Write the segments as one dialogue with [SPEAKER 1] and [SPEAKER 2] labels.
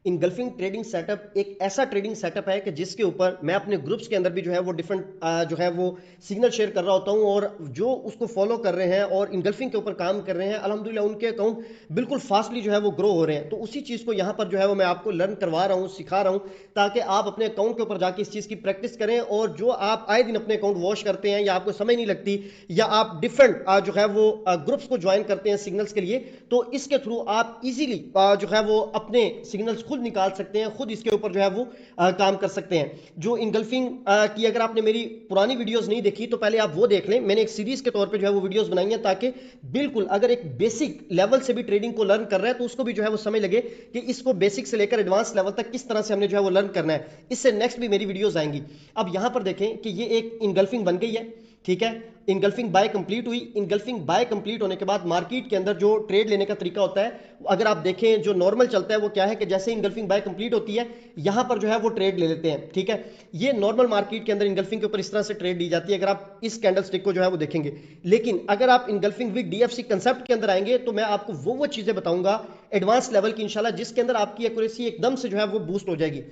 [SPEAKER 1] Engulfing trading setup एक ऐसा trading setup है कि जिसके ऊपर मैं अपने ग्रुप्स के अंदर भी जो है वो डिफरेंट जो है वो सिग्नल शेयर कर रहा होता हूं, और जो उसको फॉलो कर रहे हैं और इनगल्फिंग के ऊपर काम कर रहे हैं, अल्हम्दुलिल्लाह उनके अकाउंट बिल्कुल फास्टली जो है वो ग्रो हो रहे हैं। तो उसी चीज़ को यहाँ पर जो है वो मैं आपको लर्न करवा रहा हूँ, सिखा रहा हूँ, ताकि आप अपने अकाउंट के ऊपर जाके इस चीज़ की प्रैक्टिस करें। और जो आप आए दिन अपने अकाउंट वॉश करते हैं या आपको समझ नहीं लगती, या आप डिफरेंट जो है वो ग्रुप्स को ज्वाइन करते हैं सिग्नल्स के लिए, तो इसके थ्रू आप इजीली जो है वो अपने सिग्नल्स खुद निकाल सकते हैं, खुद इसके ऊपर जो है वो काम कर सकते हैं। जो इनगल्फिंग की अगर आपने मेरी पुरानी वीडियोस नहीं देखी तो पहले आप वो देख लें, मैंने एक सीरीज के तौर पे जो है वो वीडियोस बनाई है, ताकि बिल्कुल अगर एक बेसिक लेवल से भी ट्रेडिंग को लर्न कर रहा है तो उसको भी जो है वो समझ लगे कि इसको बेसिक से लेकर एडवांस लेवल तक किस तरह से हमने जो है वो लर्न करना है। इससे नेक्स्ट भी मेरी वीडियोस आएंगी। अब यहां पर देखें कि ये एक इनगल्फिंग बन गई है, ठीक है। इनगल्फिंग बाय कंप्लीट हुई। इनगल्फिंग बाय कंप्लीट होने के बाद मार्केट के अंदर जो ट्रेड लेने का तरीका होता है, अगर आप देखें जो नॉर्मल चलता है वो क्या है कि जैसे इनगल्फिंग बाय कंप्लीट होती है, यहां पर जो है वो ट्रेड ले लेते हैं, ठीक है। ये नॉर्मल मार्केट के अंदर इनगल्फिंग के ऊपर इस तरह से ट्रेड ली जाती है, अगर आप इस कैंडल स्टिक को जो है वो देखेंगे। लेकिन अगर आप इनगल्फिंग विद डीएफसी कंसेप्ट के अंदर आएंगे तो मैं आपको वो चीजें बताऊंगा एडवांस लेवल की इंशाल्लाह, जिसके अंदर आपकी एक्यूरेसी एकदम से जो है वो बूस्ट हो जाएगी।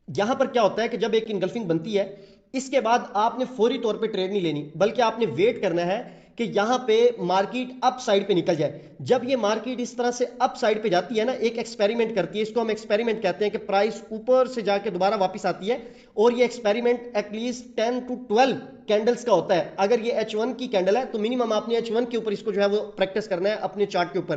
[SPEAKER 1] यहां पर क्या होता है कि जब एक इनगल्फिंग बनती है, इसके बाद आपने फौरी तौर पे ट्रेड नहीं लेनी, बल्कि आपने वेट करना है कि यहां पे मार्केट अप साइड पे निकल जाए। जब ये मार्केट इस तरह से अप साइड पे जाती है ना, एक एक्सपेरिमेंट करती है, इसको हम एक्सपेरिमेंट कहते हैं कि प्राइस ऊपर से जाके दोबारा वापस आती है। और ये एक्सपेरिमेंट एटलीस्ट 10 to 12 कैंडल्स का होता है। अगर ये H1 की कैंडल है तो मिनिमम आपने H1 के ऊपर इसको जो है वो प्रैक्टिस करना है अपने चार्ट के ऊपर।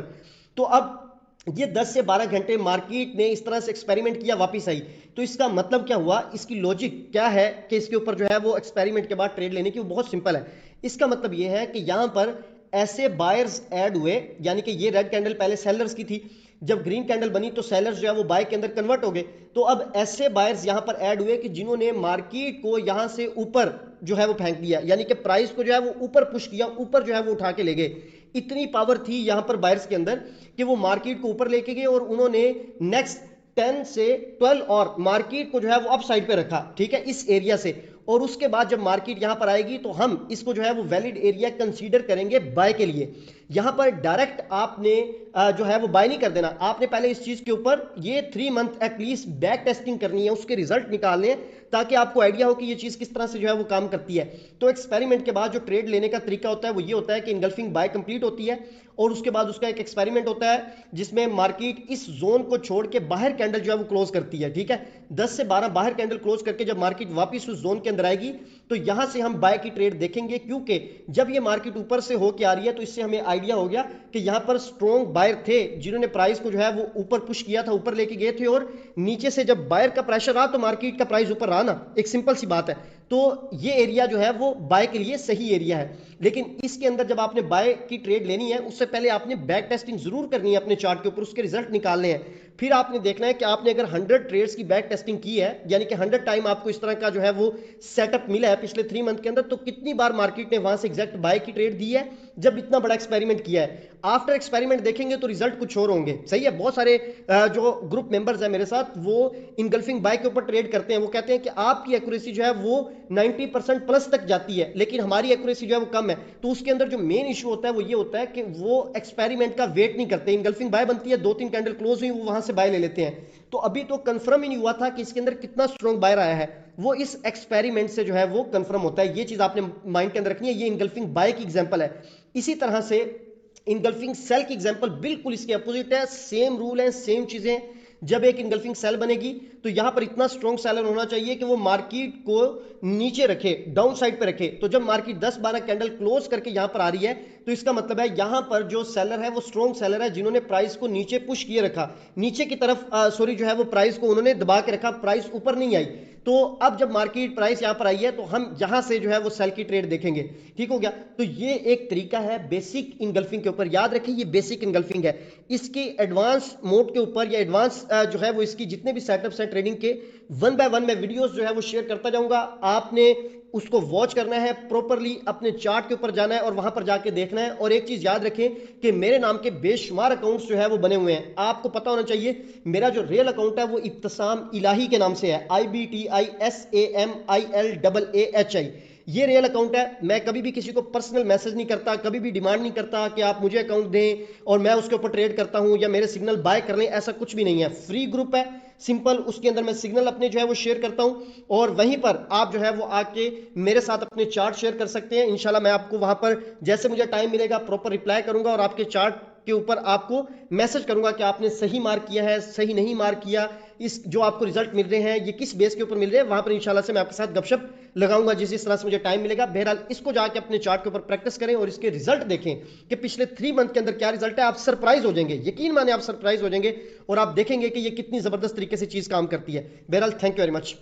[SPEAKER 1] तो अब ये 10 से 12 घंटे मार्केट ने इस तरह से एक्सपेरिमेंट किया, वापस आई। तो इसका मतलब क्या हुआ, इसकी लॉजिक क्या है कि इसके ऊपर जो है वो एक्सपेरिमेंट के बाद ट्रेड लेने की, वो बहुत सिंपल है। इसका मतलब ये है कि यहां पर ऐसे बायर्स ऐड हुए, यानी कि ये रेड कैंडल पहले सेलर्स की थी, जब ग्रीन कैंडल बनी तो सेलर्स जो है वो बाय के अंदर कन्वर्ट हो गए। तो अब ऐसे बायर्स यहां पर ऐड हुए कि जिन्होंने मार्केट को यहां से ऊपर जो है वो फेंक दिया, यानी कि प्राइस को जो है वो ऊपर पुश किया, ऊपर जो है वो उठा के ले गए। इतनी पावर थी यहां पर बायर्स के अंदर कि वो मार्केट को ऊपर लेके गए, और उन्होंने नेक्स्ट 10 से 12 और मार्केट को जो है वो अप साइड पे रखा, ठीक है, इस एरिया से। और उसके बाद जब मार्केट यहां पर आएगी तो हम इसको जो है वो वैलिड एरिया कंसीडर करेंगे बाय के लिए। यहां पर डायरेक्ट आपने जो है वो बाय नहीं कर देना, आपने पहले इस चीज के ऊपर ये 3 मंथ एटलीस्ट बैक टेस्टिंग करनी है, उसके रिजल्ट निकालने, ताकि आपको आइडिया हो कि ये चीज किस तरह से जो है वो काम करती है। तो एक्सपेरिमेंट के बाद जो ट्रेड लेने का तरीका होता है वो ये होता है कि इनगल्फिंग बाय कंप्लीट होती है, और उसके बाद उसका एक एक्सपेरिमेंट होता है जिसमें मार्केट इस जोन को छोड़ के बाहर कैंडल जो है वो क्लोज करती है, ठीक है। 10 से 12 बाहर कैंडल क्लोज करके जब मार्केट वापस उस जोन के अंदर आएगी तो यहां से हम बाय की ट्रेड देखेंगे, क्योंकि जब ये मार्केट ऊपर से होके आ रही है तो इससे हमें आइडिया हो गया कि यहां पर स्ट्रॉन्ग बायर थे जिन्होंने प्राइस को जो है वो ऊपर पुश किया था, ऊपर लेके गए थे, और नीचे से जब बायर का प्रेशर रहा तो मार्केट का प्राइस ऊपर रहा ना, एक सिंपल सी बात है। तो ये एरिया जो है वो बाय के लिए सही एरिया है। लेकिन इसके अंदर जब आपने बाय की ट्रेड लेनी है उससे पहले आपने बैक टेस्टिंग जरूर करनी है अपने चार्ट के ऊपर, उसके रिजल्ट निकालने हैं। फिर आपने देखना है कि आपने अगर 100 ट्रेड्स की बैक टेस्टिंग की है, यानी कि 100 टाइम आपको इस तरह का जो है वो सेटअप मिला है पिछले 3 मंथ के अंदर, तो कितनी बार मार्केट ने वहां से एग्जैक्ट बाय की ट्रेड दी है जब इतना बड़ा एक्सपेरिमेंट किया है। आफ्टर एक्सपेरिमेंट देखेंगे तो रिजल्ट कुछ और होंगे, सही है। बहुत सारे जो ग्रुप मेंबर्स हैं मेरे साथ, वो इनगल्फिंग बाय के ऊपर ट्रेड करते हैं, वो कहते हैं कि आपकी एक्यूरेसी जो है वो 90% प्लस तक जाती है, लेकिन हमारी एक्यूरेसी जो है वो कम है। तो उसके अंदर जो मेन इशू होता है वो ये होता है कि वो एक्सपेरिमेंट का वेट नहीं करते। इनगल्फिंग बाय बनती है, 2-3 कैंडल क्लोज हुई, वो वहां से बाय ले लेते हैं। तो अभी तो कंफर्म ही नहीं हुआ था कि इसके अंदर कितना स्ट्रॉन्ग बायर आया है, वो इस एक्सपेरिमेंट से जो है वो कंफर्म होता है। ये चीज आपने माइंड के अंदर रखनी है। ये इनगल्फिंग बाय की एग्जांपल है। इसी तरह से इनगल्फिंग सेल की एग्जांपल बिल्कुल इसके अपोजिट है, सेम रूल है, सेम चीजें। जब एक इनगल्फिंग सेल बनेगी तो यहां पर इतना स्ट्रॉन्ग सेलर होना चाहिए कि वो मार्केट को नीचे रखे, डाउन साइड पे रखे। तो जब मार्केट 10-12 कैंडल क्लोज करके यहां पर आ रही है तो इसका मतलब है यहां पर जो सेलर है वो स्ट्रॉन्ग सेलर है, जिन्होंने प्राइस को नीचे पुश किए रखा, नीचे की तरफ सॉरी जो है वो प्राइस को उन्होंने दबा के रखा, प्राइस ऊपर नहीं आई। तो अब जब मार्केट प्राइस यहां पर आई है तो हम यहां से जो है वो सेल की ट्रेड देखेंगे, ठीक हो गया। तो ये एक तरीका है बेसिक इनगल्फिंग के ऊपर, याद रखिए ये बेसिक इनगल्फिंग है। इसकी एडवांस मोड के ऊपर या एडवांस जो है वो इसकी जितने भी सेटअप्स हैं ट्रेडिंग के, 1 बाय 1 मैं वीडियोस जो है वो शेयर करता जाऊंगा। आपने उसको वॉच करना है प्रॉपरली, अपने चार्ट के ऊपर जाना है और वहां पर जाके देखना है। और एक चीज याद रखें कि मेरे नाम के बेशुमार अकाउंट्स जो है वो बने हुए हैं, आपको पता होना चाहिए। मेरा जो रियल अकाउंट है वो इब्तिसाम इलाही के नाम से है, IBTISAMILAAHI। ये रियल अकाउंट है। मैं कभी भी किसी को पर्सनल मैसेज नहीं करता, कभी भी डिमांड नहीं करता कि आप मुझे अकाउंट दें और मैं उसके ऊपर ट्रेड करता हूं या मेरे सिग्नल बाय कर लें, ऐसा कुछ भी नहीं है। फ्री ग्रुप है, सिंपल उसके अंदर मैं सिग्नल अपने जो है वो शेयर करता हूं और वहीं पर आप जो है वो आके मेरे साथ अपने चार्ट शेयर कर सकते हैं। इंशाल्लाह मैं आपको वहां पर जैसे मुझे टाइम मिलेगा प्रॉपर रिप्लाई करूंगा और आपके चार्ट के ऊपर आपको मैसेज करूंगा कि आपने सही मार्क किया है, सही नहीं मार्क किया, इस जो आपको रिजल्ट मिल रहे हैं ये किस बेस के ऊपर मिल रहे हैं, वहां पर इंशाल्लाह से मैं आपके साथ गपशप लगाऊंगा जिस तरह से मुझे टाइम मिलेगा। बहरहाल इसको जाके अपने चार्ट के ऊपर प्रैक्टिस करें और इसके रिजल्ट देखें कि पिछले 3 मंथ के अंदर क्या रिजल्ट है। आप सरप्राइज हो जाएंगे, यकीन माने आप सरप्राइज हो जाएंगे और आप देखेंगे कि ये कितनी जबरदस्त तरीके से चीज काम करती है। बहरहाल थैंक यू वेरी मच।